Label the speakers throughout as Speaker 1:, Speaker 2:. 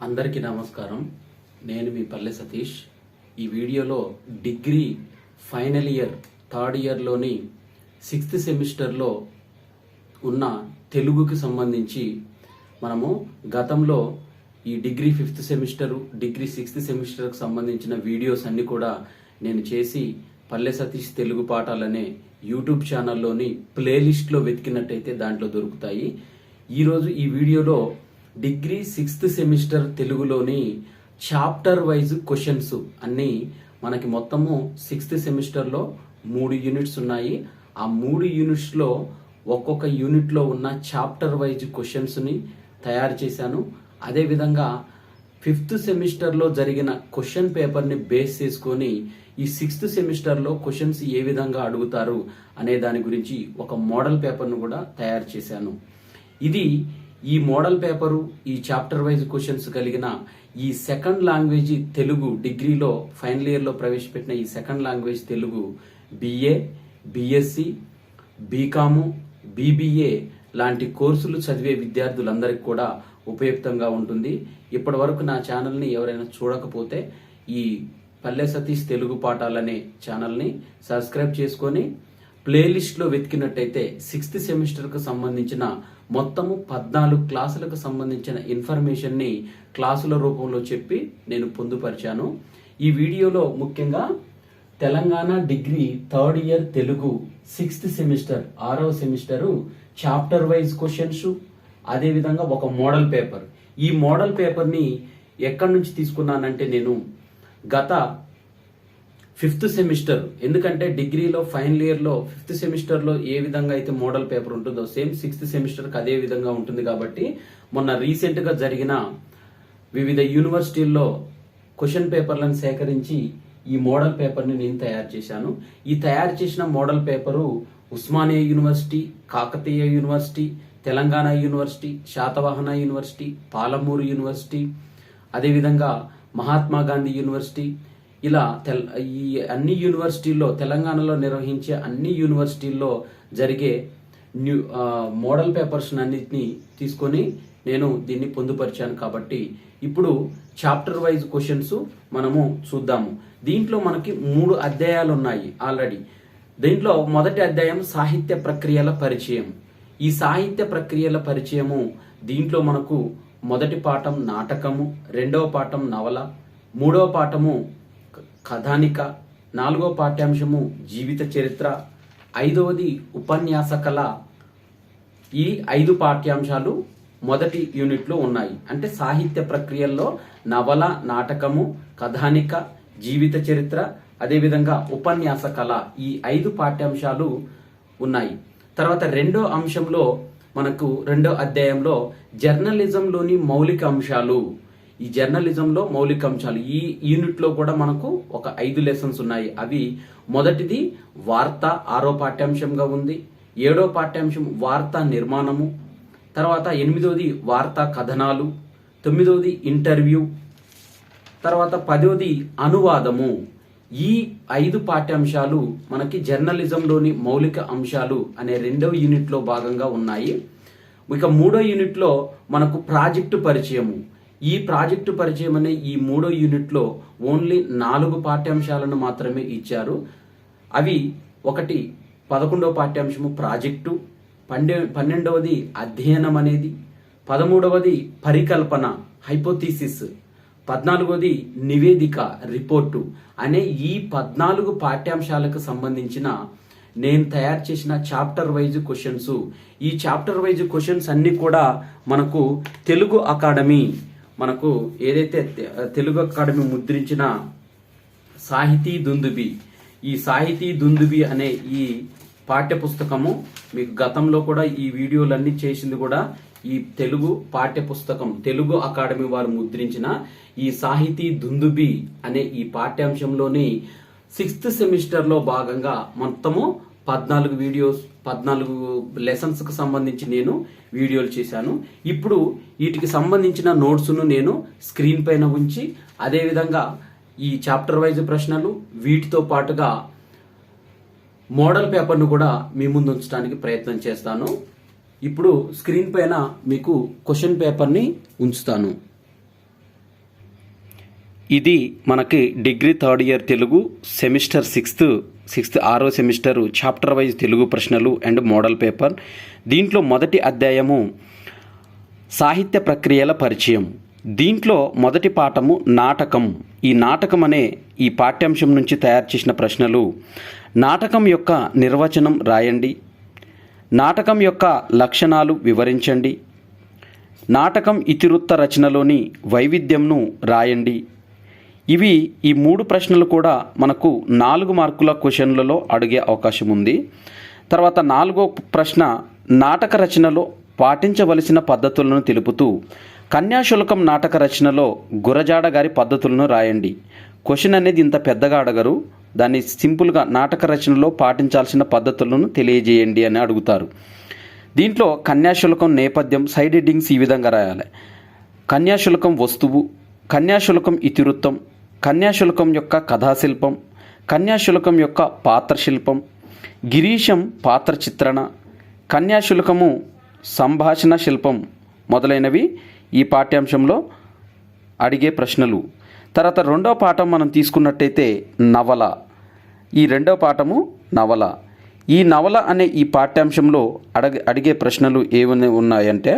Speaker 1: అందరికీ నమస్కారం. నేను మీ పల్లె సతీష్. ఈ వీడియోలో డిగ్రీ ఫైనల్ ఇయర్ థర్డ్ ఇయర్లోని 6th సెమిస్టర్లో ఉన్న తెలుగుకి సంబంధించి మనము గతంలో ఈ degree 5th semester degree 6th సెమిస్టర్కి సంబంధించిన వీడియోస్ అన్ని కూడా నేను చేసి పల్లె సతీష్ తెలుగు పాఠాలనే యూట్యూబ్ ఛానల్లోని ప్లేలిస్ట్లో వెతికినట్టయితే దాంట్లో దొరుకుతాయి. ఈరోజు ఈ వీడియోలో డిగ్రీ 6th సెమిస్టర్ తెలుగులోని చాప్టర్ వైజ్ క్వశ్చన్స్ అన్ని మనకి మొత్తము 6th సెమిస్టర్లో 3 యూనిట్స్ ఉన్నాయి. ఆ 3 యూనిట్స్లో ఒక్కొక్క యూనిట్లో ఉన్న చాప్టర్ వైజ్ క్వశ్చన్స్ని తయారు చేశాను. అదేవిధంగా 5th సెమిస్టర్లో జరిగిన క్వశ్చన్ పేపర్ని బేస్ చేసుకొని ఈ 6th సెమిస్టర్లో క్వశ్చన్స్ ఏ విధంగా అడుగుతారు అనే దాని గురించి ఒక మోడల్ పేపర్ను కూడా తయారు చేశాను. ఇది ఈ మోడల్ పేపరు ఈ చాప్టర్ వైజ్ క్వశ్చన్స్ కలిగిన ఈ సెకండ్ లాంగ్వేజ్ తెలుగు డిగ్రీలో ఫైనల్ ఇయర్లో ప్రవేశపెట్టిన ఈ second language Telugu BA, BSc, BCom, BBA లాంటి కోర్సులు చదివే విద్యార్థులందరికీ కూడా ఉపయుక్తంగా ఉంటుంది. ఇప్పటి వరకు నా ఛానల్ని ఎవరైనా చూడకపోతే ఈ పల్లె సతీష్ తెలుగు పాఠాలనే ఛానల్ని సబ్స్క్రైబ్ చేసుకొని ప్లేలిస్ట్లో వెతికినట్టయితే 6th సెమిస్టర్కు సంబంధించిన మొత్తము 14 క్లాసులకు సంబంధించిన ఇన్ఫర్మేషన్ని క్లాసుల రూపంలో చెప్పి నేను పొందుపరిచాను. ఈ వీడియోలో ముఖ్యంగా Telangana degree third year Telugu 6th semester 6వ సెమిస్టరు చాప్టర్ వైజ్ క్వశ్చన్స్, అదేవిధంగా ఒక మోడల్ పేపర్. ఈ మోడల్ పేపర్ని ఎక్కడి నుంచి తీసుకున్నానంటే నేను గత 5th సెమిస్టర్, ఎందుకంటే డిగ్రీలో ఫైనల్ ఇయర్లో 5th సెమిస్టర్లో ఏ విధంగా అయితే మోడల్ పేపర్ ఉంటుందో సేమ్ 6th సెమిస్టర్కి అదే విధంగా ఉంటుంది. కాబట్టి మొన్న రీసెంట్గా జరిగిన వివిధ యూనివర్సిటీల్లో క్వశ్చన్ పేపర్లను సేకరించి ఈ మోడల్ పేపర్ని నేను తయారు చేశాను. ఈ తయారు చేసిన model paper Osmania university, Kakatiya university, Telangana university, Satavahana university, Palamuru university, అదేవిధంగా మహాత్మా గాంధీ యూనివర్సిటీ, ఇలా ఈ అన్ని యూనివర్సిటీల్లో తెలంగాణలో నిర్వహించే అన్ని యూనివర్సిటీల్లో జరిగే మోడల్ పేపర్స్ అన్నిటిని తీసుకొని నేను దీన్ని పొందుపరిచాను. కాబట్టి ఇప్పుడు చాప్టర్ వైజ్ క్వశ్చన్స్ మనము చూద్దాము. దీంట్లో మనకి 3 అధ్యాయాలు ఉన్నాయి ఆల్రెడీ. దీంట్లో మొదటి అధ్యాయం సాహిత్య ప్రక్రియల పరిచయం. ఈ సాహిత్య ప్రక్రియల పరిచయము దీంట్లో మనకు మొదటి పాఠం నాటకము, రెండవ పాఠం నవల, మూడవ పాఠము కథానిక, 4వ పాఠ్యాంశము జీవిత చరిత్ర, 5వది ఉపన్యాస కళ. ఈ 5 పాఠ్యాంశాలు మొదటి యూనిట్లో ఉన్నాయి. అంటే సాహిత్య ప్రక్రియల్లో నవల, నాటకము, కథానిక, జీవిత చరిత్ర, అదేవిధంగా ఉపన్యాస కళ, ఈ 5 పాఠ్యాంశాలు ఉన్నాయి. తర్వాత రెండో అంశంలో మనకు రెండో అధ్యాయంలో జర్నలిజంలోని మౌలిక అంశాలు. ఈ జర్నలిజంలో మౌలిక అంశాలు ఈ యూనిట్లో కూడా మనకు ఒక 5 లెసన్స్ ఉన్నాయి. అవి మొదటిది వార్త 6వ పాఠ్యాంశంగా ఉంది. 7వ పాఠ్యాంశం వార్తా నిర్మాణము, తర్వాత 8వది వార్తా కథనాలు, 9వది ఇంటర్వ్యూ, తర్వాత 10వది అనువాదము. ఈ 5 పాఠ్యాంశాలు మనకి జర్నలిజంలోని మౌలిక అంశాలు అనే 2వ యూనిట్లో భాగంగా ఉన్నాయి. ఇక 3వ యూనిట్లో మనకు ప్రాజెక్టు పరిచయము. ఈ ప్రాజెక్టు పరిచయం అనే ఈ 3వ యూనిట్లో ఓన్లీ 4 పాఠ్యాంశాలను మాత్రమే ఇచ్చారు. అవి ఒకటి 11వ పాఠ్యాంశము ప్రాజెక్టు, 12వది అధ్యయనం అనేది, 13వది పరికల్పన హైపోథీసిస్, 14వది నివేదిక రిపోర్టు అనే ఈ 14 పాఠ్యాంశాలకు సంబంధించిన నేను తయారు చేసిన చాప్టర్ వైజ్ క్వశ్చన్స్. ఈ చాప్టర్ వైజ్ క్వశ్చన్స్ అన్ని కూడా మనకు తెలుగు అకాడమీ మనకు ఏదైతే తెలుగు అకాడమీ ముద్రించిన సాహితీ దుందుబి, ఈ సాహితీ దుందుబి అనే ఈ పాఠ్యపుస్తకము మీకు గతంలో కూడా ఈ వీడియోలన్నీ చేసింది కూడా ఈ తెలుగు పాఠ్యపుస్తకం తెలుగు అకాడమీ వారు ముద్రించిన ఈ సాహితీ దుందుబి అనే ఈ పాఠ్యాంశంలోని 6th సెమిస్టర్లో భాగంగా మొత్తము 14 లెసన్స్ కు సంబంధించి నేను వీడియోలు చేశాను. ఇప్పుడు వీటికి సంబంధించిన నోట్స్ను నేను స్క్రీన్ పైన ఉంచి అదేవిధంగా ఈ చాప్టర్ వైజ్ ప్రశ్నలు వీటితో పాటుగా మోడల్ పేపర్ను కూడా మీ ముందు ఉంచడానికి ప్రయత్నం చేస్తాను. ఇప్పుడు స్క్రీన్ పైన మీకు క్వశ్చన్ పేపర్ని ఉంచుతాను. ఇది మనకి degree third year Telugu semester sixth 6వ సెమిస్టరు చాప్టర్ వైజ్ తెలుగు ప్రశ్నలు అండ్ మోడల్ పేపర్. దీంట్లో మొదటి అధ్యాయము సాహిత్య ప్రక్రియల పరిచయం. దీంట్లో మొదటి పాఠము నాటకం. ఈ నాటకం అనే ఈ పాఠ్యాంశం నుంచి తయారు చేసిన ప్రశ్నలు: నాటకం యొక్క నిర్వచనం రాయండి, నాటకం యొక్క లక్షణాలు వివరించండి, నాటకం ఇతివృత్త రచనలోని వైవిధ్యంను రాయండి. ఇవి ఈ 3 ప్రశ్నలు కూడా మనకు 4 మార్కుల క్వశ్చన్లలో అడిగే అవకాశం ఉంది. తర్వాత 4వ ప్రశ్న నాటక రచనలో పాటించవలసిన పద్ధతులను తెలుపుతూ కన్యాశుల్కం నాటక రచనలో గురజాడ గారి పద్ధతులను రాయండి. క్వశ్చన్ అనేది ఇంత పెద్దగా అడగరు, దాన్ని సింపుల్గా నాటక రచనలో పాటించాల్సిన పద్ధతులను తెలియజేయండి అని అడుగుతారు. దీంట్లో కన్యాశుల్కం నేపథ్యం, సైడ్ హెడ్డింగ్స్ ఈ విధంగా రాయాలి: కన్యాశుల్కం వస్తువు, కన్యాశుల్కం ఇతివృత్తం, కన్యాశుల్కం యొక్క కథాశిల్పం, కన్యాశుల్కం యొక్క పాత్ర శిల్పం, గిరీశం పాత్ర చిత్రణ, కన్యాశుల్కము సంభాషణ శిల్పం మొదలైనవి ఈ పాఠ్యాంశంలో అడిగే ప్రశ్నలు. తర్వాత 2వ పాఠం మనం తీసుకున్నట్టయితే నవల. ఈ 2వ పాఠము నవల. ఈ నవల అనే ఈ పాఠ్యాంశంలో అడిగే ప్రశ్నలు ఏమని ఉన్నాయంటే: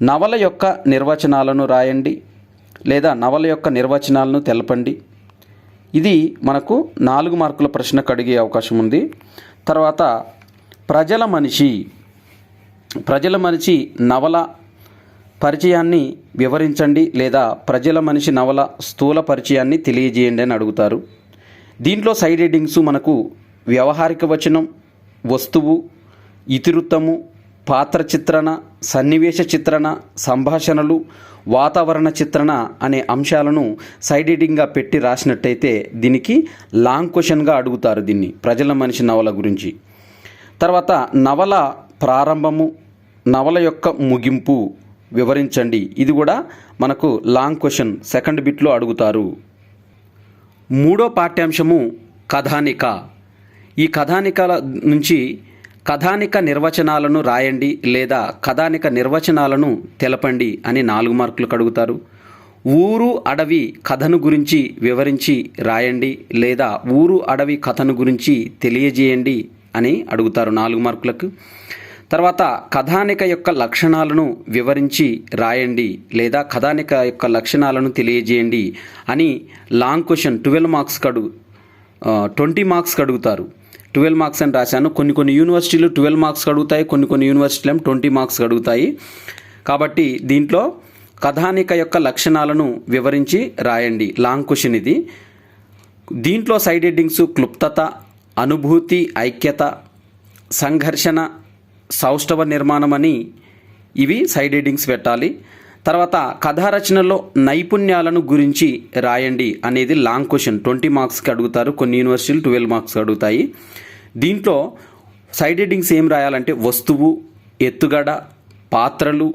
Speaker 1: నవల యొక్క నిర్వచనాలను రాయండి లేదా నవల యొక్క నిర్వచనాలను తెలపండి. ఇది మనకు 4 మార్కుల ప్రశ్నకు అడిగే అవకాశం ఉంది. తర్వాత ప్రజల మనిషి నవల పరిచయాన్ని వివరించండి లేదా ప్రజల మనిషి నవల స్థూల పరిచయాన్ని తెలియజేయండి అని అడుగుతారు. దీంట్లో సైడ్ హెడ్డింగ్స్ మనకు వ్యవహారిక వచనం, వస్తువు, ఇతివృత్తము, పాత్ర చిత్రణ, సన్నివేశ చిత్రణ, సంభాషణలు, వాతావరణ చిత్రణ అనే అంశాలను సైడ్ హెడ్డింగ్గా పెట్టి రాసినట్టయితే దీనికి లాంగ్ క్వశ్చన్గా అడుగుతారు దీన్ని, ప్రజల మనిషి నవల గురించి. తర్వాత నవల ప్రారంభము, నవల యొక్క ముగింపు వివరించండి. ఇది కూడా మనకు లాంగ్ క్వశ్చన్ సెకండ్ బిట్లో అడుగుతారు. 3వ పాఠ్యాంశము కథానిక. ఈ కథానికల నుంచి కథానిక నిర్వచనాలను రాయండి లేదా కథానిక నిర్వచనాలను తెలపండి అని 4 మార్కులకు అడుగుతారు. ఊరు అడవి కథను గురించి వివరించి రాయండి లేదా ఊరు అడవి కథను గురించి తెలియజేయండి అని అడుగుతారు 4 మార్కులకు. తర్వాత కథానిక యొక్క లక్షణాలను వివరించి రాయండి లేదా కథానిక యొక్క లక్షణాలను తెలియజేయండి అని లాంగ్ క్వశ్చన్ 12 మార్క్స్కి అడుగుతారు. 12 మార్క్స్ అని రాశాను. కొన్ని యూనివర్సిటీలు 12 మార్క్స్ అడుగుతాయి, కొన్ని యూనివర్సిటీలు 20 మార్క్స్ అడుగుతాయి. కాబట్టి దీంట్లో కథానిక యొక్క లక్షణాలను వివరించి రాయండి, లాంగ్ క్వశ్చన్ ఇది. దీంట్లో సైడ్ హెడ్డింగ్స్ క్లుప్తత, అనుభూతి, ఐక్యత, సంఘర్షణ, సౌష్ఠవ నిర్మాణం అని ఇవి సైడ్ హెడ్డింగ్స్ పెట్టాలి. తర్వాత కథారచనలో నైపుణ్యాలను గురించి రాయండి అనేది లాంగ్ క్వశ్చన్ 20 మార్క్స్కి అడుగుతారు. కొన్ని యూనివర్సిటీలు 12 మార్క్స్ అడుగుతాయి. దీంట్లో సైడ్ హెడ్డింగ్స్ ఏం రాయాలంటే వస్తువు, ఎత్తుగడ, పాత్రలు,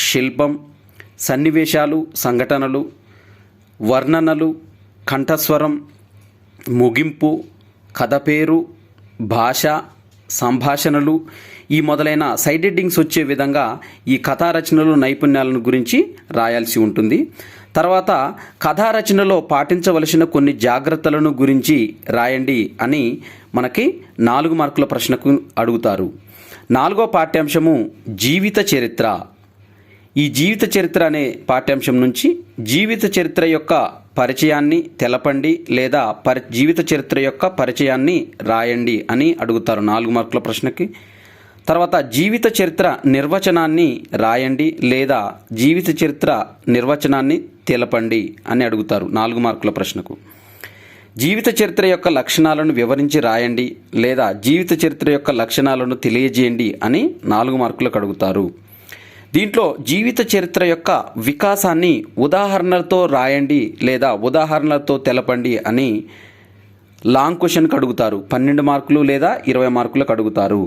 Speaker 1: శిల్పం, సన్నివేశాలు, సంఘటనలు, వర్ణనలు, కంఠస్వరం, ముగింపు, కథ పేరు, భాష, సంభాషణలు ఈ మొదలైన సైడ్ హెడ్డింగ్స్ వచ్చే విధంగా ఈ కథారచనలు నైపుణ్యాలను గురించి రాయాల్సి ఉంటుంది. తర్వాత కథారచనలో పాటించవలసిన కొన్ని జాగ్రత్తలను గురించి రాయండి అని మనకి 4 మార్కుల ప్రశ్నకు అడుగుతారు. 4వ పాఠ్యాంశము జీవిత చరిత్ర. ఈ జీవిత చరిత్ర అనే పాఠ్యాంశం నుంచి జీవిత చరిత్ర యొక్క పరిచయాన్ని తెలపండి లేదా జీవిత చరిత్ర యొక్క పరిచయాన్ని రాయండి అని అడుగుతారు 4 మార్కుల ప్రశ్నకి. తర్వాత జీవిత చరిత్ర నిర్వచనాన్ని రాయండి లేదా జీవిత చరిత్ర నిర్వచనాన్ని తెలపండి అని అడుగుతారు 4 మార్కుల ప్రశ్నకు. జీవిత చరిత్ర యొక్క లక్షణాలను వివరించి రాయండి లేదా జీవిత చరిత్ర యొక్క లక్షణాలను తెలియజేయండి అని 4 మార్కులకు అడుగుతారు. దీంట్లో జీవిత చరిత్ర యొక్క వికాసాన్ని ఉదాహరణలతో రాయండి లేదా ఉదాహరణలతో తెలపండి అని లాంగ్ క్వశ్చన్కి అడుగుతారు. 12 మార్కులు లేదా 20 మార్కులకు అడుగుతారు.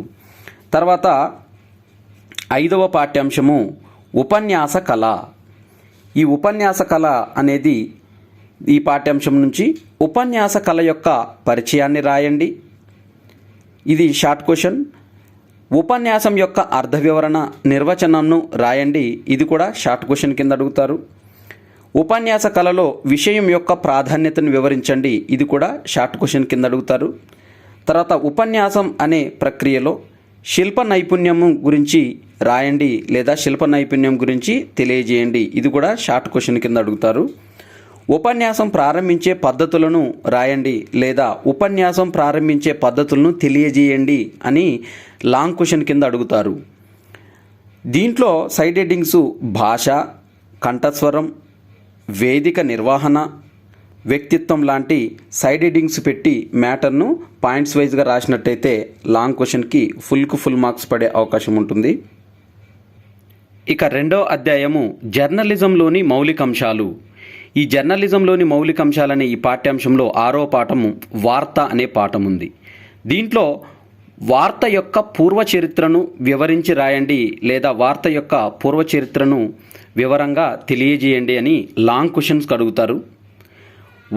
Speaker 1: తర్వాత 5వ పాఠ్యాంశము ఉపన్యాస కళ. ఈ ఉపన్యాస కళ అనేది ఈ పాఠ్యాంశం నుంచి ఉపన్యాస కళ యొక్క పరిచయాన్ని రాయండి. ఇది షార్ట్ క్వశ్చన్. ఉపన్యాసం యొక్క అర్థ వివరణ నిర్వచనంను రాయండి. ఇది కూడా షార్ట్ క్వశ్చన్ కింద అడుగుతారు.
Speaker 2: ఉపన్యాస కళలో విషయం యొక్క ప్రాధాన్యతను వివరించండి. ఇది కూడా షార్ట్ క్వశ్చన్ కింద అడుగుతారు. తర్వాత ఉపన్యాసం అనే ప్రక్రియలో శిల్ప నైపుణ్యం గురించి రాయండి లేదా శిల్ప నైపుణ్యం గురించి తెలియజేయండి. ఇది కూడా షార్ట్ క్వశ్చన్ కింద అడుగుతారు. ఉపన్యాసం ప్రారంభించే పద్ధతులను రాయండి లేదా ఉపన్యాసం ప్రారంభించే పద్ధతులను తెలియజేయండి అని లాంగ్ క్వశ్చన్ కింద అడుగుతారు. దీంట్లో సైడ్ హెడ్డింగ్స్ భాష, కంఠస్వరం, వేదిక నిర్వహణ, వ్యక్తిత్వం లాంటి సైడ్ హెడ్డింగ్స్ పెట్టి మ్యాటర్ను పాయింట్స్ వైజ్గా రాసినట్టయితే లాంగ్ క్వశ్చన్కి ఫుల్ మార్క్స్ పడే అవకాశం ఉంటుంది. ఇక రెండో అధ్యాయము జర్నలిజంలోని మౌలిక అంశాలు. ఈ జర్నలిజంలోని మౌలిక అంశాలనే ఈ పాఠ్యాంశంలో 6వ పాఠము వార్త అనే పాఠం ఉంది. దీంట్లో వార్త యొక్క పూర్వ చరిత్రను వివరించి రాయండి లేదా వార్త యొక్క పూర్వ చరిత్రను వివరంగా తెలియజేయండి అని లాంగ్ క్వశ్చన్స్ అడుగుతారు.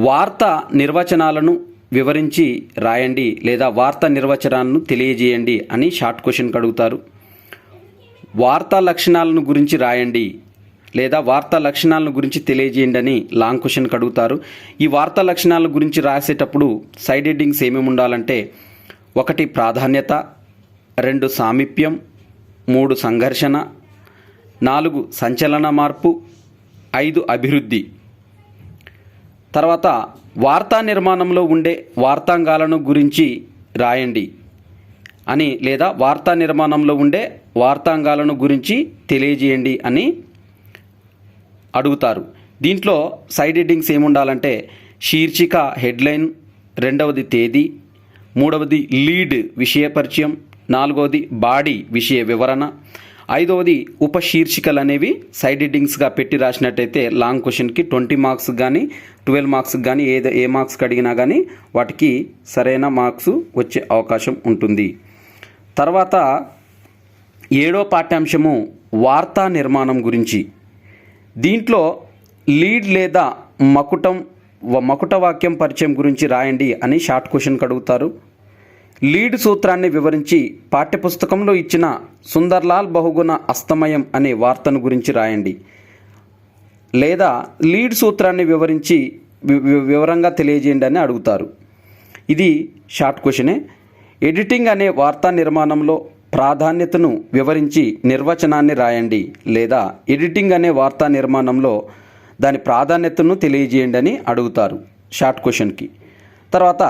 Speaker 2: వార్త నిర్వచనాలను వివరించి రాయండి లేదా వార్త నిర్వచనాలను తెలియజేయండి అని షార్ట్ క్వశ్చన్ అడుగుతారు. వార్తా లక్షణాలను గురించి రాయండి లేదా వార్తా లక్షణాలను గురించి తెలియజేయండి అని లాంగ్ క్వశ్చన్ అడుగుతారు. ఈ వార్తా లక్షణాల గురించి రాసేటప్పుడు సైడ్ హెడ్డింగ్స్ ఏమేమి ఉండాలంటే 1 ప్రాధాన్యత, 2 సామీప్యం, 3 సంఘర్షణ, 4 సంచలన మార్పు, 5 అభివృద్ధి. తర్వాత వార్తా నిర్మాణంలో ఉండే వార్తాంగాలను గురించి రాయండి అని లేదా వార్తా నిర్మాణంలో ఉండే వార్తాంగాలను గురించి తెలియజేయండి అని అడుగుతారు. దీంట్లో సైడ్ హెడ్డింగ్స్ ఏముండాలంటే శీర్షిక హెడ్లైన్, 2వది తేదీ, 3వది లీడ్ విషయ పరిచయం, 4వది బాడీ విషయ వివరణ, 5వది ఉపశీర్షికలు అనేవి సైడ్ హెడ్డింగ్స్గా పెట్టి రాసినట్టయితే లాంగ్ క్వశ్చన్కి 20 మార్క్స్ కానీ 12 మార్క్స్ కానీ ఏ మార్క్స్కి అడిగినా కానీ వాటికి సరైన మార్క్స్ వచ్చే అవకాశం ఉంటుంది. తర్వాత 7వ పాఠ్యాంశము వార్తా నిర్మాణం గురించి. దీంట్లో లీడ్ లేదా మకుట వాక్యం పరిచయం గురించి రాయండి అని షార్ట్ క్వశ్చన్ అడుగుతారు. లీడ్ సూత్రాన్ని వివరించి పాఠ్యపుస్తకంలో ఇచ్చిన సుందర్లాల్ బహుగుణ అస్తమయం అనే వార్తను గురించి రాయండి లేదా లీడ్ సూత్రాన్ని వివరించి వివరంగా తెలియజేయండి అని అడుగుతారు. ఇది షార్ట్ క్వశ్చనే. ఎడిటింగ్ అనే వార్తా నిర్మాణంలో ప్రాధాన్యతను వివరించి నిర్వచనాన్ని రాయండి లేదా ఎడిటింగ్ అనే వార్తా నిర్మాణంలో దాని ప్రాధాన్యతను తెలియజేయండి అని అడుగుతారు షార్ట్ క్వశ్చన్కి. తర్వాత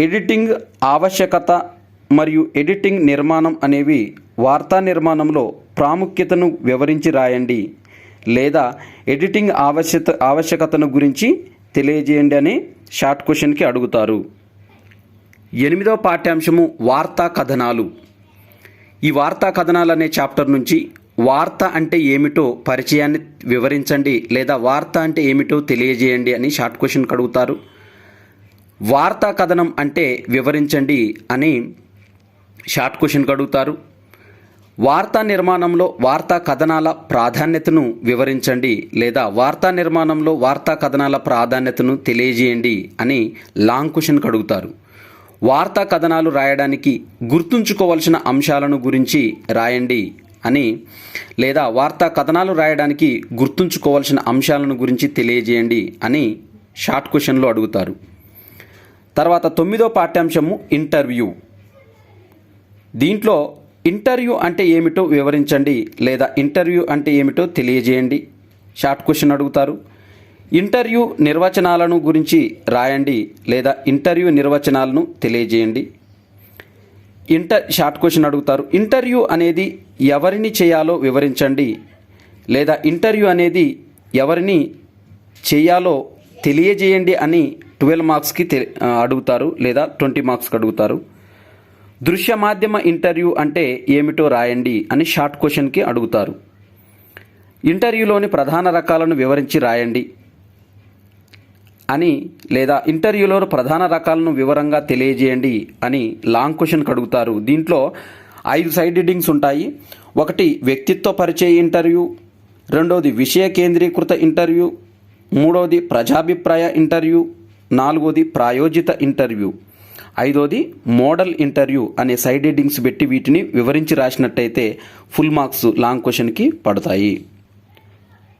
Speaker 2: ఎడిటింగ్ ఆవశ్యకత మరియు ఎడిటింగ్ నిర్మాణం అనేవి వార్తా నిర్మాణంలో ప్రాముఖ్యతను వివరించి రాయండి లేదా ఎడిటింగ్ ఆవశ్యకతను గురించి తెలియజేయండి అని షార్ట్ క్వశ్చన్కి అడుగుతారు. 8వ పాఠ్యాంశము వార్తా కథనాలు. ఈ వార్తా కథనాలు అనే చాప్టర్ నుంచి వార్త అంటే ఏమిటో పరిచయాన్ని వివరించండి లేదా వార్త అంటే ఏమిటో తెలియజేయండి అని షార్ట్ క్వశ్చన్ అడుగుతారు. వార్తా కథనం అంటే వివరించండి అని షార్ట్ క్వశ్చన్ అడుగుతారు. వార్తా నిర్మాణంలో వార్తా కథనాల ప్రాధాన్యతను వివరించండి లేదా వార్తా నిర్మాణంలో వార్తా కథనాల ప్రాధాన్యతను తెలియజేయండి అని లాంగ్ క్వశ్చన్ అడుగుతారు. వార్తా కథనాలు రాయడానికి గుర్తుంచుకోవాల్సిన అంశాలను గురించి రాయండి అని లేదా వార్తా కథనాలు రాయడానికి గుర్తుంచుకోవాల్సిన అంశాలను గురించి తెలియజేయండి అని షార్ట్ క్వశ్చన్లో అడుగుతారు. తర్వాత 9వ పాఠ్యాంశము ఇంటర్వ్యూ. దీంట్లో ఇంటర్వ్యూ అంటే ఏమిటో వివరించండి లేదా ఇంటర్వ్యూ అంటే ఏమిటో తెలియజేయండి షార్ట్ క్వశ్చన్ అడుగుతారు. ఇంటర్వ్యూ నిర్వచనాలను గురించి రాయండి లేదా ఇంటర్వ్యూ నిర్వచనాలను తెలియజేయండి. షార్ట్ క్వశ్చన్ అడుగుతారు. ఇంటర్వ్యూ అనేది ఎవరిని చేయాలో వివరించండి లేదా ఇంటర్వ్యూ అనేది ఎవరిని చేయాలో తెలియజేయండి అని 12 మార్క్స్కి అడుగుతారు లేదా 20 మార్క్స్కి అడుగుతారు. దృశ్య మాధ్యమ ఇంటర్వ్యూ అంటే ఏమిటో రాయండి అని షార్ట్ క్వశ్చన్కి అడుగుతారు. ఇంటర్వ్యూలోని ప్రధాన రకాలను వివరించి రాయండి అని లేదా ఇంటర్వ్యూలో ప్రధాన రకాలను వివరంగా తెలియజేయండి అని లాంగ్ క్వశ్చన్కి అడుగుతారు. దీంట్లో 5 సైడ్ హెడ్డింగ్స్ ఉంటాయి. 1 వ్యక్తిత్వ పరిచయ ఇంటర్వ్యూ, 2వది విషయ కేంద్రీకృత ఇంటర్వ్యూ, 3వది ప్రజాభిప్రాయ ఇంటర్వ్యూ, 4వది ప్రాయోజిత ఇంటర్వ్యూ, 5వది మోడల్ ఇంటర్వ్యూ అనే సైడ్ హెడ్డింగ్స్ పెట్టి వీటిని వివరించి రాసినట్టయితే ఫుల్ మార్క్స్ లాంగ్ క్వశ్చన్కి పడతాయి.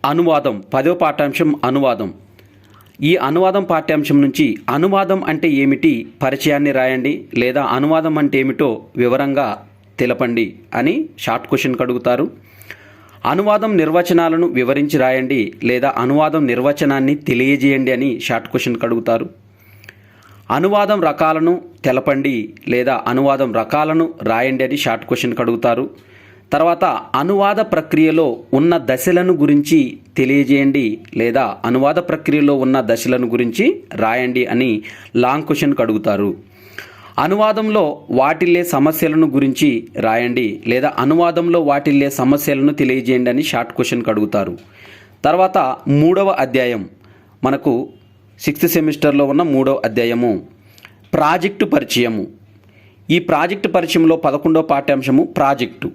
Speaker 2: అనువాదం 10వ పాఠ్యాంశం అనువాదం. ఈ అనువాదం పాఠ్యాంశం నుంచి అనువాదం అంటే ఏమిటి పరిచయాన్ని రాయండి లేదా అనువాదం అంటే ఏమిటో వివరంగా తెలపండి అని షార్ట్ క్వశ్చన్ అడుగుతారు. అనువాదం నిర్వచనాలను వివరించి రాయండి లేదా అనువాదం నిర్వచనాన్ని తెలియజేయండి అని షార్ట్ క్వశ్చన్ అడుగుతారు. అనువాదం రకాలను తెలపండి లేదా అనువాదం రకాలను రాయండి అని షార్ట్ క్వశ్చన్ అడుగుతారు. తర్వాత అనువాద ప్రక్రియలో ఉన్న దశలను గురించి తెలియజేయండి లేదా అనువాద ప్రక్రియలో ఉన్న దశలను గురించి రాయండి అని లాంగ్ క్వశ్చన్ అడుగుతారు. అనువాదంలో వాటిల్లే సమస్యలను గురించి రాయండి లేదా అనువాదంలో వాటిల్లే సమస్యలను తెలియజేయండి అని షార్ట్ క్వశ్చన్ అడుగుతారు. తర్వాత 3వ అధ్యాయం మనకు 6th సెమిస్టర్లో ఉన్న 3వ అధ్యాయము ప్రాజెక్టు పరిచయము. ఈ ప్రాజెక్టు పరిచయంలో 11వ పాఠ్యాంశము ప్రాజెక్టు.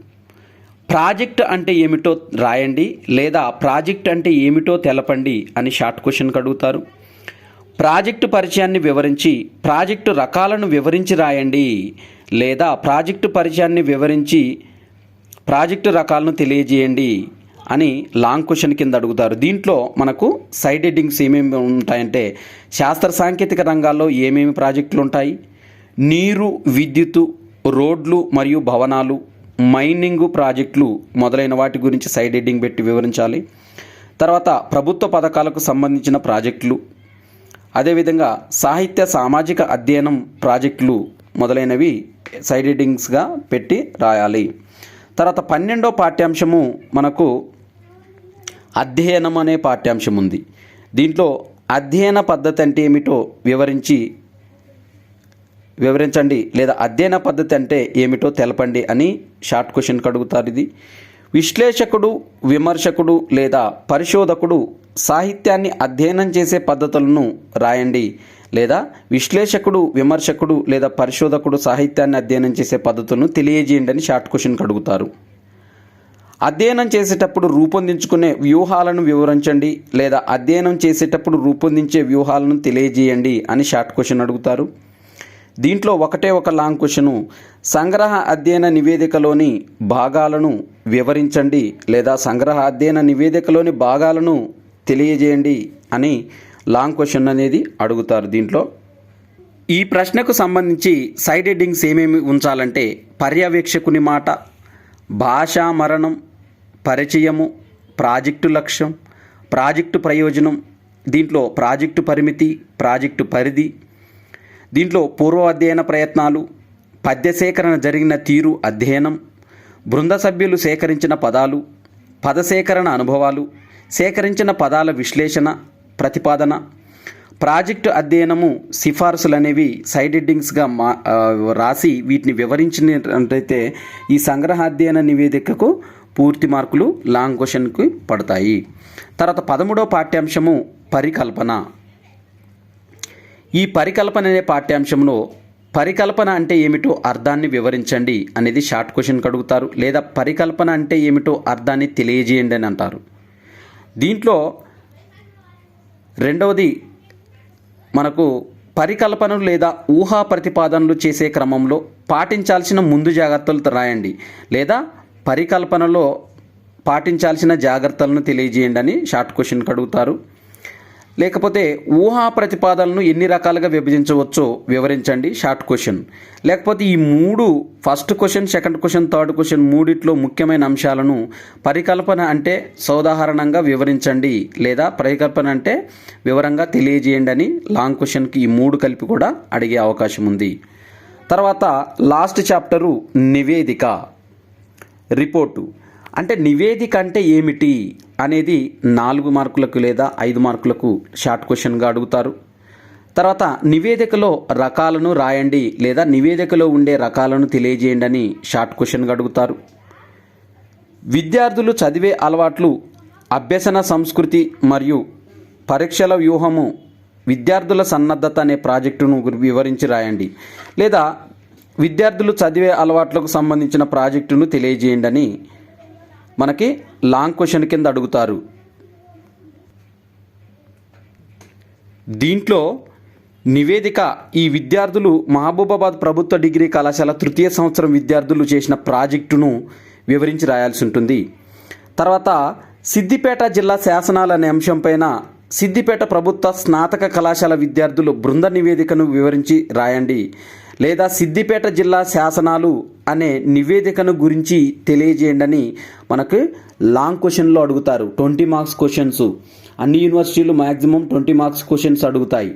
Speaker 2: ప్రాజెక్ట్ అంటే ఏమిటో రాయండి లేదా ప్రాజెక్ట్ అంటే ఏమిటో తెలపండి అని షార్ట్ క్వశ్చన్ అడుగుతారు. ప్రాజెక్టు పరిచయాన్ని వివరించి ప్రాజెక్టు రకాలను వివరించి రాయండి లేదా ప్రాజెక్టు పరిచయాన్ని వివరించి ప్రాజెక్టు రకాలను తెలియజేయండి అని లాంగ్ క్వశ్చన్ కింద అడుగుతారు. దీంట్లో మనకు సైడ్ హెడ్డింగ్స్ ఏమేమి ఉంటాయంటే శాస్త్ర సాంకేతిక రంగాల్లో ఏమేమి ప్రాజెక్టులు ఉంటాయి, నీరు, విద్యుత్తు, రోడ్లు మరియు భవనాలు, మైనింగ్ ప్రాజెక్టులు మొదలైన వాటి గురించి సైడ్ హెడ్డింగ్ పెట్టి వివరించాలి. తర్వాత ప్రభుత్వ పథకాలకు సంబంధించిన ప్రాజెక్టులు, అదేవిధంగా సాహిత్య సామాజిక అధ్యయనం ప్రాజెక్టులు మొదలైనవి సైడ్ హెడ్డింగ్స్గా పెట్టి రాయాలి. తర్వాత 12వ పాఠ్యాంశము మనకు అధ్యయనం అనే పాఠ్యాంశం ఉంది. దీంట్లో అధ్యయన పద్ధతి అంటే ఏమిటో వివరించండి లేదా అధ్యయన పద్ధతి అంటే ఏమిటో తెలపండి అని షార్ట్ క్వశ్చన్ అడుగుతారు. ఇది విశ్లేషకుడు, విమర్శకుడు లేదా పరిశోధకుడు సాహిత్యాన్ని అధ్యయనం చేసే పద్ధతులను రాయండి లేదా విశ్లేషకుడు, విమర్శకుడు లేదా పరిశోధకుడు సాహిత్యాన్ని అధ్యయనం చేసే పద్ధతులను తెలియజేయండి అని షార్ట్ క్వశ్చన్ అడుగుతారు. అధ్యయనం చేసేటప్పుడు రూపొందించుకునే వ్యూహాలను వివరించండి లేదా అధ్యయనం చేసేటప్పుడు రూపొందించే వ్యూహాలను తెలియజేయండి అని షార్ట్ క్వశ్చన్ అడుగుతారు. దీంట్లో ఒకటే ఒక లాంగ్ క్వశ్చను సంగ్రహ అధ్యయన నివేదికలోని భాగాలను వివరించండి లేదా సంగ్రహ అధ్యయన నివేదికలోని భాగాలను తెలియజేయండి అని లాంగ్ క్వశ్చన్ అనేది అడుగుతారు. దీంట్లో ఈ ప్రశ్నకు సంబంధించి సైడ్ హెడ్డింగ్స్ ఏమేమి ఉంచాలంటే పర్యవేక్షకుని మాట, భాషా మరణం, పరిచయము, ప్రాజెక్టు లక్ష్యం, ప్రాజెక్టు ప్రయోజనం, దీంట్లో ప్రాజెక్టు పరిమితి, ప్రాజెక్టు పరిధి, దీంట్లో పూర్వ అధ్యయన ప్రయత్నాలు, పద్య సేకరణ జరిగిన తీరు అధ్యయనం, బృంద సభ్యులు సేకరించిన పదాలు, పద సేకరణ అనుభవాలు, సేకరించిన పదాల విశ్లేషణ, ప్రతిపాదన, ప్రాజెక్టు అధ్యయనము, సిఫార్సులు అనేవి సైడ్ హెడ్డింగ్స్గా రాసి వీటిని వివరించినట్లయితే ఈ సంగ్రహ అధ్యయన నివేదికకు పూర్తి మార్కులు లాంగ్ క్వశ్చన్కి పడతాయి. తర్వాత 13వ పాఠ్యాంశము పరికల్పన. ఈ పరికల్పన అనే పాఠ్యాంశంలో పరికల్పన అంటే ఏమిటో అర్థాన్ని వివరించండి అనేది షార్ట్ క్వశ్చన్ అడుగుతారు లేదా పరికల్పన అంటే ఏమిటో అర్థాన్ని తెలియజేయండి అని అంటారు. దీంట్లో రెండవది మనకు పరికల్పనలు లేదా ఊహా ప్రతిపాదనలు చేసే క్రమంలో పాటించాల్సిన ముందు జాగ్రత్తలు రాయండి లేదా పరికల్పనలో పాటించాల్సిన జాగ్రత్తలను తెలియజేయండి అని షార్ట్ క్వశ్చన్ అడుగుతారు. లేకపోతే ఊహా ప్రతిపాదనలను ఎన్ని రకాలుగా విభజించవచ్చో వివరించండి షార్ట్ క్వశ్చన్. లేకపోతే ఈ మూడు first question, second question, third question మూడిట్లో ముఖ్యమైన అంశాలను పరికల్పన అంటే సోదాహరణంగా వివరించండి లేదా పరికల్పన అంటే వివరంగా తెలియజేయండి అని లాంగ్ క్వశ్చన్కి ఈ మూడు కలిపి కూడా అడిగే అవకాశం ఉంది. తర్వాత లాస్ట్ చాప్టరు నివేదిక, రిపోర్టు. అంటే నివేదిక అంటే ఏమిటి అనేది 4 మార్కులకు లేదా 5 మార్కులకు షార్ట్ క్వశ్చన్గా అడుగుతారు. తర్వాత నివేదికలో రకాలను రాయండి లేదా నివేదికలో ఉండే రకాలను తెలియజేయండి అని షార్ట్ క్వశ్చన్గా అడుగుతారు. విద్యార్థులు చదివే అలవాట్లు, అభ్యసన సంస్కృతి మరియు పరీక్షల వ్యూహము, విద్యార్థుల సన్నద్ధత అనే ప్రాజెక్టును వివరించి రాయండి లేదా విద్యార్థులు చదివే అలవాట్లకు సంబంధించిన ప్రాజెక్టును తెలియజేయండి అని మనకి లాంగ్ క్వశ్చన్ కింద అడుగుతారు. దీంట్లో నివేదిక ఈ విద్యార్థులు మహబూబాబాద్ ప్రభుత్వ డిగ్రీ కళాశాల 3వ సంవత్సరం విద్యార్థులు చేసిన ప్రాజెక్టును వివరించి రాయాల్సి ఉంటుంది. తర్వాత సిద్దిపేట జిల్లా శాసనాలు అనే అంశంపైన సిద్దిపేట ప్రభుత్వ స్నాతక కళాశాల విద్యార్థులు బృంద నివేదికను వివరించి రాయండి, లేదా సిద్దిపేట జిల్లా శాసనాలు అనే నివేదికను గురించి తెలియజేయండి అని మనకు లాంగ్ క్వశ్చన్లో అడుగుతారు. 20 మార్క్స్ క్వశ్చన్స్. అన్ని యూనివర్సిటీలు మ్యాక్సిమం 20 మార్క్స్ క్వశ్చన్స్ అడుగుతాయి.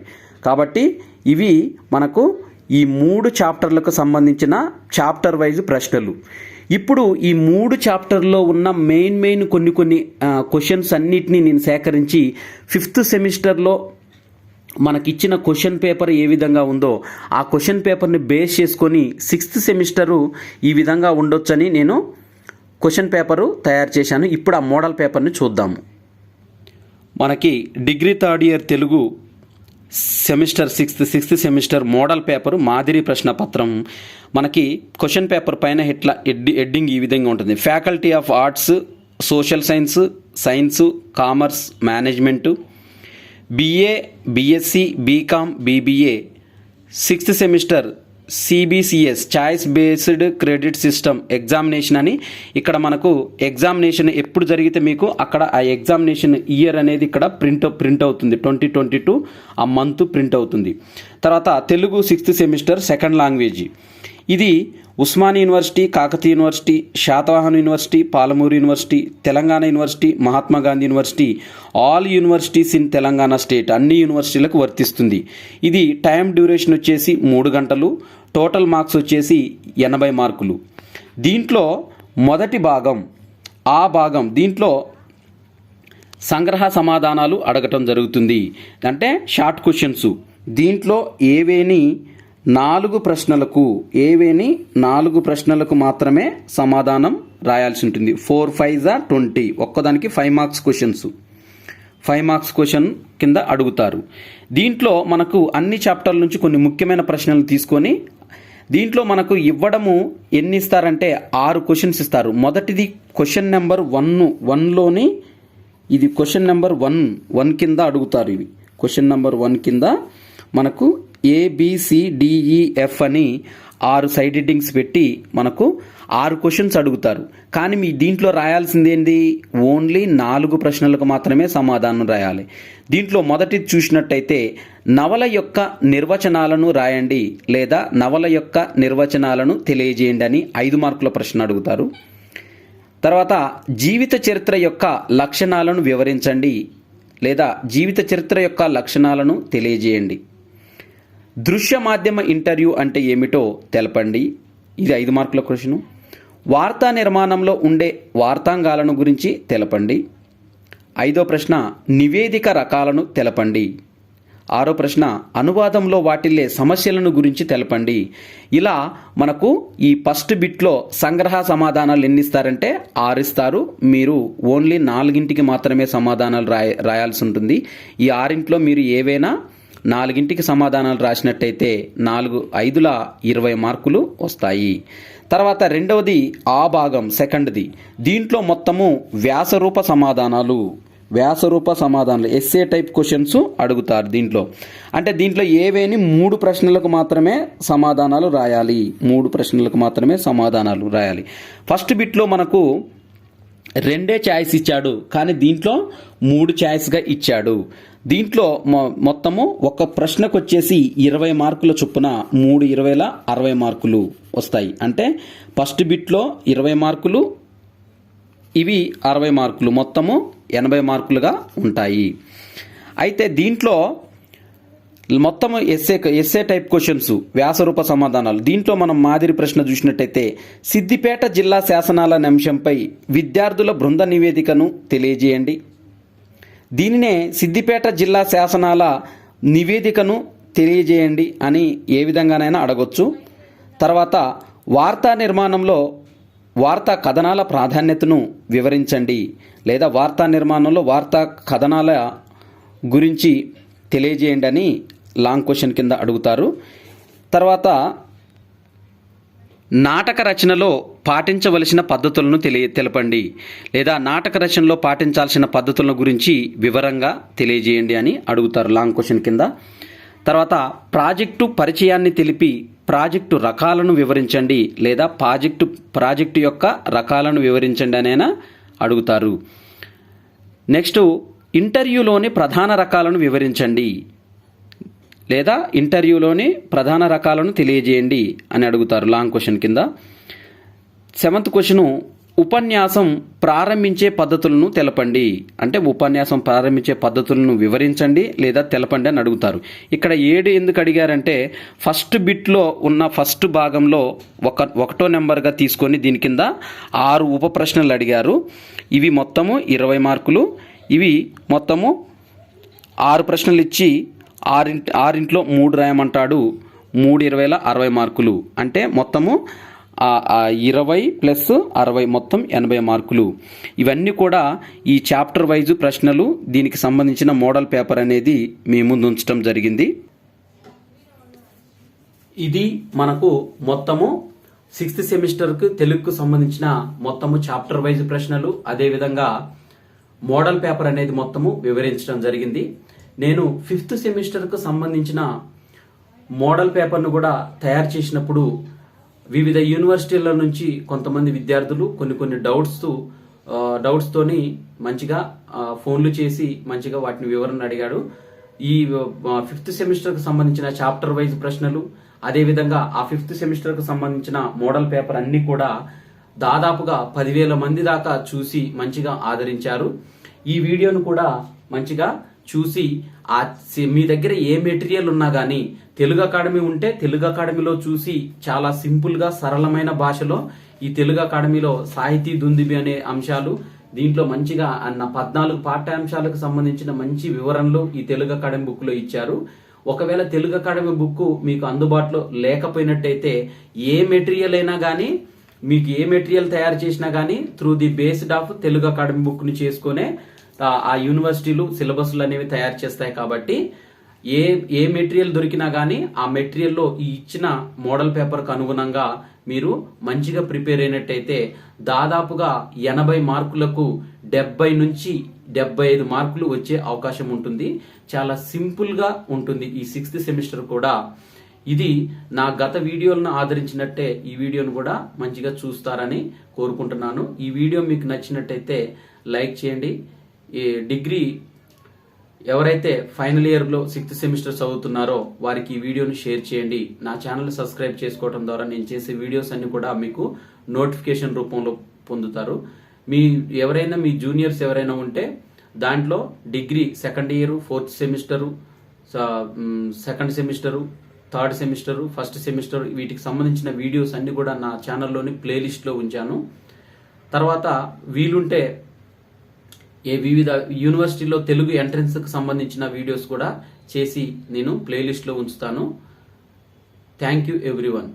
Speaker 2: కాబట్టి ఇవి మనకు ఈ 3 చాప్టర్లకు సంబంధించిన చాప్టర్ వైజ్ ప్రశ్నలు. ఇప్పుడు ఈ 3 చాప్టర్లో ఉన్న మెయిన్ కొన్ని క్వశ్చన్స్ అన్నిటినీ నేను సేకరించి 5th సెమిస్టర్లో మనకిచ్చిన క్వశ్చన్ పేపర్ ఏ విధంగా ఉందో ఆ క్వశ్చన్ పేపర్ని బేస్ చేసుకొని 6th సెమిస్టరు ఈ విధంగా ఉండొచ్చని నేను క్వశ్చన్ పేపరు తయారు చేశాను. ఇప్పుడు ఆ మోడల్ పేపర్ని చూద్దాము. మనకి degree third year Telugu semester 6th semester model paper మాదిరి ప్రశ్నపత్రం. మనకి క్వశ్చన్ పేపర్ పైన హెడ్డింగ్ ఈ విధంగా ఉంటుంది. Faculty of arts, social science, commerce, management, BA, BSc, BCom, BBA 6th semester CBCS choice based credit system examination అని ఇక్కడ మనకు ఎగ్జామినేషన్ ఎప్పుడు జరిగితే మీకు అక్కడ ఆ ఎగ్జామినేషన్ ఇయర్ అనేది ఇక్కడ ప్రింట్ అవుతుంది. 2022 ఆ మంత్ ప్రింట్ అవుతుంది. తర్వాత Telugu 6th semester second language. ఇది Osmania university, Kakatiya university, Satavahana university, Palamuru university, Telangana university, Mahatma Gandhi university, all universities in Telangana state అన్ని యూనివర్సిటీలకు వర్తిస్తుంది. ఇది టైం డ్యూరేషన్ వచ్చేసి 3 గంటలు, టోటల్ మార్క్స్ వచ్చేసి 80 మార్కులు. దీంట్లో మొదటి భాగం దీంట్లో సంగ్రహ సమాధానాలు అడగటం జరుగుతుంది. అంటే షార్ట్ క్వశ్చన్స్. దీంట్లో ఏవేని 4 ప్రశ్నలకు మాత్రమే సమాధానం రాయాల్సి ఉంటుంది. 4 5 20. ఒక్కదానికి 5 మార్క్స్ క్వశ్చన్స్. 5 మార్క్స్ క్వశ్చన్ కింద అడుగుతారు. దీంట్లో మనకు అన్ని చాప్టర్ల నుంచి కొన్ని ముఖ్యమైన ప్రశ్నలు తీసుకొని దీంట్లో మనకు ఇవ్వడము ఎన్ని ఇస్తారంటే 6 క్వశ్చన్స్ ఇస్తారు. మొదటిది క్వశ్చన్ నెంబర్ 1లోని ఇది క్వశ్చన్ నెంబర్ 1 కింద అడుగుతారు. ఇవి క్వశ్చన్ నెంబర్ 1 కింద మనకు ABCDEF అని 6 సైడ్ హెడ్డింగ్స్ పెట్టి మనకు 6 క్వశ్చన్స్ అడుగుతారు. కానీ మీ దీంట్లో రాయాల్సింది ఏంటి? ఓన్లీ 4 ప్రశ్నలకు మాత్రమే సమాధానం రాయాలి. దీంట్లో మొదటిది చూసినట్టయితే నవల యొక్క నిర్వచనాలను రాయండి, లేదా నవల యొక్క నిర్వచనాలను తెలియజేయండి అని 5 మార్కుల ప్రశ్న అడుగుతారు. తర్వాత జీవిత చరిత్ర యొక్క లక్షణాలను వివరించండి, లేదా జీవిత చరిత్ర యొక్క లక్షణాలను తెలియజేయండి. దృశ్య మాధ్యమ ఇంటర్వ్యూ అంటే ఏమిటో తెలపండి. ఇది 5 మార్కుల క్వశ్చన్. వార్తా నిర్మాణంలో ఉండే వార్తాంగాలను గురించి తెలపండి. 5వ ప్రశ్న నివేదిక రకాలను తెలపండి. 6వ ప్రశ్న అనువాదంలో వాటిల్లే సమస్యలను గురించి తెలపండి. ఇలా మనకు ఈ ఫస్ట్ బిట్లో సంగ్రహ సమాధానాలు ఎన్ని ఇస్తారంటే 6 ఇస్తారు. మీరు ఓన్లీ 4కి మాత్రమే సమాధానాలు రాయాల్సి ఉంటుంది. ఈ 6 మీరు ఏవైనా 4కి సమాధానాలు రాసినట్టయితే 4 5ల 20 మార్కులు వస్తాయి. తర్వాత రెండవది ఆ భాగం సెకండ్ది. దీంట్లో మొత్తము వ్యాసరూప సమాధానాలు ఎస్ఏ టైప్ క్వశ్చన్స్ అడుగుతారు. దీంట్లో అంటే దీంట్లో ఏవేని 3 ప్రశ్నలకు మాత్రమే సమాధానాలు రాయాలి. ఫస్ట్ బిట్లో మనకు 2 చాయిస్ ఇచ్చాడు, కానీ దీంట్లో 3 చాయిస్గా ఇచ్చాడు. దీంట్లో మొత్తము ఒక ప్రశ్నకు వచ్చేసి 20 మార్కుల చొప్పున 3 20ల 60 మార్కులు వస్తాయి. అంటే ఫస్ట్ బిట్లో 20 మార్కులు, ఇవి 60 మార్కులు, మొత్తము 80 మార్కులుగా ఉంటాయి. అయితే దీంట్లో మొత్తం ఎస్ఏ టైప్ క్వశ్చన్స్ వ్యాసరూప సమాధానాలు. దీంట్లో మనం మాదిరి ప్రశ్న చూసినట్టయితే సిద్దిపేట జిల్లా శాసనాల అంశంపై విద్యార్థుల బృంద నివేదికను తెలియజేయండి. దీనినే సిద్దిపేట జిల్లా శాసనాల నివేదికను తెలియజేయండి అని ఏ విధంగానైనా అడగొచ్చు. తర్వాత వార్తా నిర్మాణంలో వార్తా కథనాల ప్రాధాన్యతను వివరించండి, లేదా వార్తా నిర్మాణంలో వార్తా కథనాల గురించి తెలియజేయండి అని లాంగ్ క్వశ్చన్ కింద అడుగుతారు. తర్వాత నాటక రచనలో పాటించవలసిన పద్ధతులను తెలపండి, లేదా నాటక రచనలో పాటించాల్సిన పద్ధతుల గురించి వివరంగా తెలియజేయండి అని అడుగుతారు లాంగ్ క్వశ్చన్ కింద. తర్వాత ప్రాజెక్టు పరిచయాన్ని తెలిపి ప్రాజెక్టు రకాలను వివరించండి, లేదా ప్రాజెక్టు యొక్క రకాలను వివరించండి అనైనా అడుగుతారు. నెక్స్ట్ ఇంటర్వ్యూలోని ప్రధాన రకాలను వివరించండి లేదా ఇంటర్వ్యూలోని ప్రధాన రకాలను తెలియజేయండి అని అడుగుతారు లాంగ్ క్వశ్చన్ కింద. 7th క్వశ్చన్ ఉపన్యాసం ప్రారంభించే పద్ధతులను తెలపండి అంటే ఉపన్యాసం ప్రారంభించే పద్ధతులను వివరించండి లేదా తెలపండి అని అడుగుతారు. ఇక్కడ 7 ఎందుకు అడిగారంటే ఫస్ట్ బిట్లో ఉన్న ఫస్ట్ భాగంలో 1వ నెంబర్గా తీసుకొని దీని కింద 6 ఉప ప్రశ్నలు అడిగారు. ఇవి మొత్తము 20 మార్కులు. ఇవి మొత్తము 6 ప్రశ్నలు ఇచ్చి 6 3 రాయమంటాడు. 3 20ల 60 మార్కులు అంటే మొత్తము 20 + 60 మొత్తం 80 మార్కులు. ఇవన్నీ కూడా ఈ చాప్టర్ వైజ్ ప్రశ్నలు, దీనికి సంబంధించిన మోడల్ పేపర్ అనేది మీ ముందు ఉంచడం జరిగింది.
Speaker 1: ఇది మనకు మొత్తము 6th సెమిస్టర్కు తెలుగుకు సంబంధించిన మొత్తము చాప్టర్ వైజ్ ప్రశ్నలు, అదేవిధంగా మోడల్ పేపర్ అనేది మొత్తము వివరించడం జరిగింది. నేను 5th సెమిస్టర్కు సంబంధించిన మోడల్ పేపర్ను కూడా తయారు చేసినప్పుడు వివిధ యూనివర్సిటీల నుంచి కొంతమంది విద్యార్థులు కొన్ని డౌట్స్ తోని మంచిగా ఫోన్లు చేసి మంచిగా వాటిని వివరణ అడిగాడు. ఈ 5th సెమిస్టర్కు సంబంధించిన చాప్టర్ వైజ్ ప్రశ్నలు, అదేవిధంగా ఆ 5th సెమిస్టర్కు సంబంధించిన మోడల్ పేపర్ అన్ని కూడా దాదాపుగా 10,000 మంది దాకా చూసి మంచిగా ఆదరించారు. ఈ వీడియోను కూడా మంచిగా చూసి మీ దగ్గర ఏ మెటీరియల్ ఉన్నా కానీ తెలుగు అకాడమీ ఉంటే తెలుగు అకాడమీలో చూసి చాలా సింపుల్ గా సరళమైన భాషలో ఈ తెలుగు అకాడమీలో సాహితీ దుందుబి అనే అంశాలు, దీంట్లో మంచిగా 14 పాఠ్యాంశాలకు సంబంధించిన మంచి వివరణలు ఈ తెలుగు అకాడమీ బుక్ లో ఇచ్చారు. ఒకవేళ తెలుగు అకాడమీ బుక్ మీకు అందుబాటులో లేకపోయినట్టయితే ఏ మెటీరియల్ అయినా కానీ మీకు ఏ మెటీరియల్ తయారు చేసినా కానీ through the based of Telugu academy book ని చేసుకునే ఆ యూనివర్సిటీలు సిలబస్లు అనేవి తయారు చేస్తాయి. కాబట్టి ఏ మెటీరియల్ దొరికినా కానీ ఆ మెటీరియల్లో ఈ ఇచ్చిన మోడల్ పేపర్కు అనుగుణంగా మీరు మంచిగా ప్రిపేర్ అయినట్టయితే దాదాపుగా 80 మార్కులకు 70 నుంచి 75 మార్కులు వచ్చే అవకాశం ఉంటుంది. చాలా సింపుల్ గా ఉంటుంది ఈ 6th సెమిస్టర్ కూడా. ఇది నా గత వీడియోలను ఆదరించినట్టే ఈ వీడియోను కూడా మంచిగా చూస్తారని కోరుకుంటున్నాను. ఈ వీడియో మీకు నచ్చినట్టయితే లైక్ చేయండి. ఈ డిగ్రీ ఎవరైతే ఫైనల్ ఇయర్లో 6th సెమిస్టర్ చదువుతున్నారో వారికి ఈ వీడియోని షేర్ చేయండి. నా ఛానల్ సబ్స్క్రైబ్ చేసుకోవడం ద్వారా నేను చేసే వీడియోస్ అన్ని కూడా మీకు నోటిఫికేషన్ రూపంలో పొందుతారు. ఎవరైనా మీ జూనియర్స్ ఎవరైనా ఉంటే దాంట్లో degree 2nd year, 4th semester, 2nd semester, 3rd semester, 1st semester వీటికి సంబంధించిన వీడియోస్ అన్ని కూడా నా ఛానల్లోని ప్లేలిస్ట్లో ఉంచాను. తర్వాత వీలుంటే వివిధ యూనివర్సిటీలో తెలుగు ఎంట్రన్స్ కు సంబంధించిన వీడియోస్ కూడా చేసి నేను ప్లేలిస్ట్ లో ఉంచుతాను. Thank you everyone.